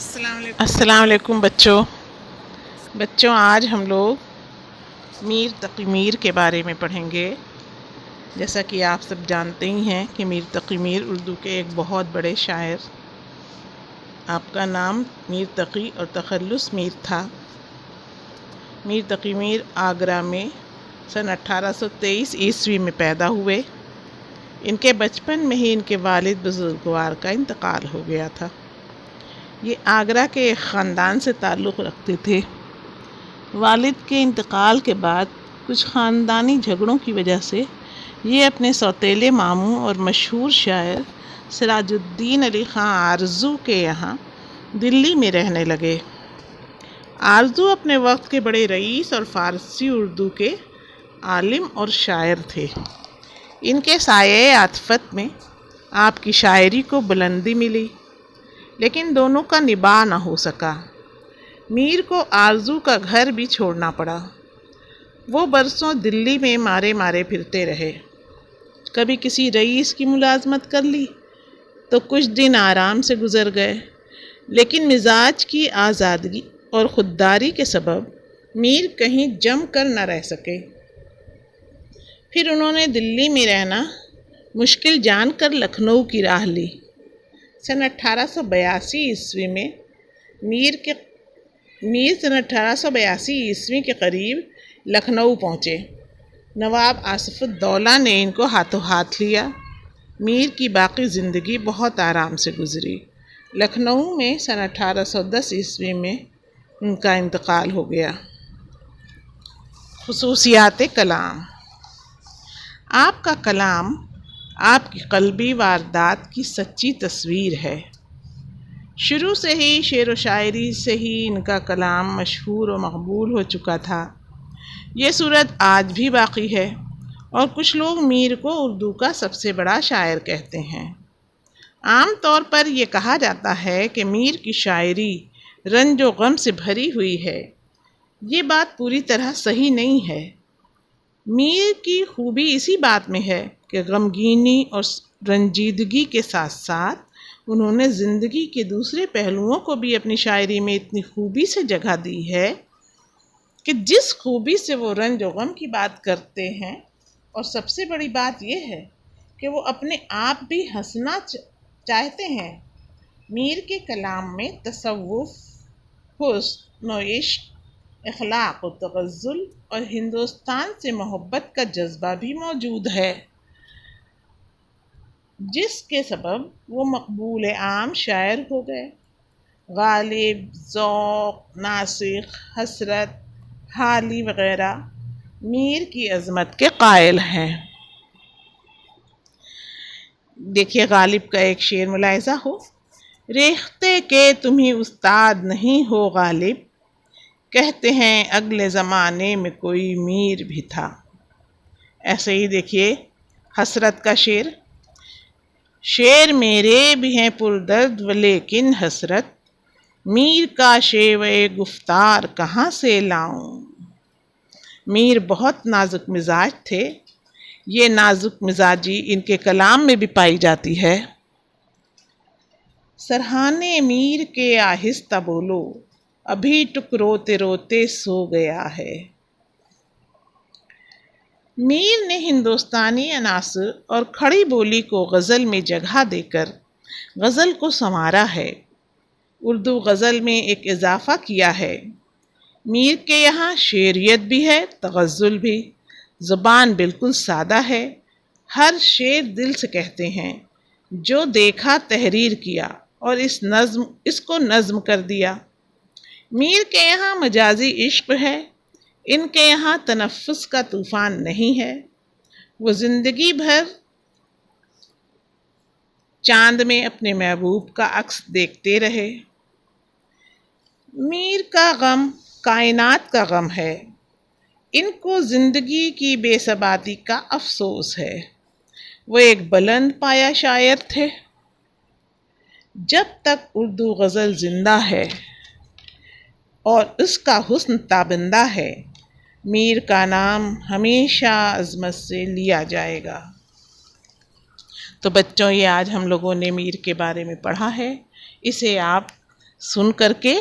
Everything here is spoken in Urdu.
السلام علیکم بچوں آج ہم لوگ میر تقی میر کے بارے میں پڑھیں گے۔ جیسا کہ آپ سب جانتے ہی ہیں کہ میر تقی میر اردو کے ایک بہت بڑے شاعر، آپ کا نام میر تقی اور تخلص میر تھا۔ میر تقی میر آگرہ میں سن 1823 عیسوی میں پیدا ہوئے۔ ان کے بچپن میں ہی ان کے والد بزرگوار کا انتقال ہو گیا تھا۔ یہ آگرہ کے ایک خاندان سے تعلق رکھتے تھے۔ والد کے انتقال کے بعد کچھ خاندانی جھگڑوں کی وجہ سے یہ اپنے سوتیلے ماموں اور مشہور شاعر سراج الدین علی خاں آرزو کے یہاں دلی میں رہنے لگے۔ آرزو اپنے وقت کے بڑے رئیس اور فارسی اردو کے عالم اور شاعر تھے۔ ان کے سایہ عاطفت میں آپ کی شاعری کو بلندی ملی، لیکن دونوں کا نباہ نہ ہو سکا۔ میر کو آرزو کا گھر بھی چھوڑنا پڑا۔ وہ برسوں دلی میں مارے پھرتے رہے۔ کبھی کسی رئیس کی ملازمت کر لی تو کچھ دن آرام سے گزر گئے، لیکن مزاج کی آزادگی اور خودداری کے سبب میر کہیں جم کر نہ رہ سکے۔ پھر انہوں نے دلی میں رہنا مشکل جان کر لکھنؤ کی راہ لی۔ سن 1882 عیسوی میں میر سن 1882 عیسوی کے قریب لکھنؤ پہنچے۔ نواب آصف الدولہ نے ان کو ہاتھوں ہاتھ لیا۔ میر کی باقی زندگی بہت آرام سے گزری۔ لکھنؤ میں سن 1810 عیسوی میں ان کا انتقال ہو گیا۔ خصوصیات کلام۔ آپ کا کلام آپ کی قلبی واردات کی سچی تصویر ہے۔ شروع سے ہی شعر و شاعری سے ہی ان کا کلام مشہور و مقبول ہو چکا تھا۔ یہ صورت آج بھی باقی ہے اور کچھ لوگ میر کو اردو کا سب سے بڑا شاعر کہتے ہیں۔ عام طور پر یہ کہا جاتا ہے کہ میر کی شاعری رنج و غم سے بھری ہوئی ہے۔ یہ بات پوری طرح صحیح نہیں ہے۔ میر کی خوبی اسی بات میں ہے کہ غمگینی اور رنجیدگی کے ساتھ ساتھ انہوں نے زندگی کے دوسرے پہلوؤں کو بھی اپنی شاعری میں اتنی خوبی سے جگہ دی ہے کہ جس خوبی سے وہ رنج و غم کی بات کرتے ہیں، اور سب سے بڑی بات یہ ہے کہ وہ اپنے آپ بھی ہنسنا چاہتے ہیں۔ میر کے کلام میں تصوف، حسن و عشق، اخلاق و تغزل اور ہندوستان سے محبت کا جذبہ بھی موجود ہے، جس کے سبب وہ مقبول عام شاعر ہو گئے۔ غالب، ذوق، ناسخ، حسرت، حالی وغیرہ میر کی عظمت کے قائل ہیں۔ دیکھیے غالب کا ایک شعر ملاحظہ ہو: ریختہ کے تمہیں استاد نہیں ہو غالب، کہتے ہیں اگلے زمانے میں کوئی میر بھی تھا۔ ایسے ہی دیکھیے حسرت کا شعر میرے بھی ہیں پردرد ولیکن حسرت، میر کا شیوہ گفتار کہاں سے لاؤں۔ میر بہت نازک مزاج تھے۔ یہ نازک مزاجی ان کے کلام میں بھی پائی جاتی ہے۔ سرہانے میر کے آہستہ بولو، ابھی ٹک روتے روتے سو گیا ہے۔ میر نے ہندوستانی عناصر اور کھڑی بولی کو غزل میں جگہ دے کر غزل کو سنوارا ہے۔ اردو غزل میں ایک اضافہ کیا ہے۔ میر کے یہاں شعریت بھی ہے، تغزل بھی۔ زبان بالکل سادہ ہے۔ ہر شعر دل سے کہتے ہیں۔ جو دیکھا تحریر کیا اور اس کو نظم کر دیا۔ میر کے یہاں مجازی عشق ہے۔ ان کے یہاں تنفس کا طوفان نہیں ہے۔ وہ زندگی بھر چاند میں اپنے محبوب کا عکس دیکھتے رہے۔ میر کا غم کائنات کا غم ہے۔ ان کو زندگی کی بے ثباتی کا افسوس ہے۔ وہ ایک بلند پایہ شاعر تھے۔ جب تک اردو غزل زندہ ہے اور اس کا حسن تابندہ ہے، میر کا نام ہمیشہ عظمت سے لیا جائے گا۔ تو بچوں، یہ آج ہم لوگوں نے میر کے بارے میں پڑھا ہے۔ اسے آپ سن کر کے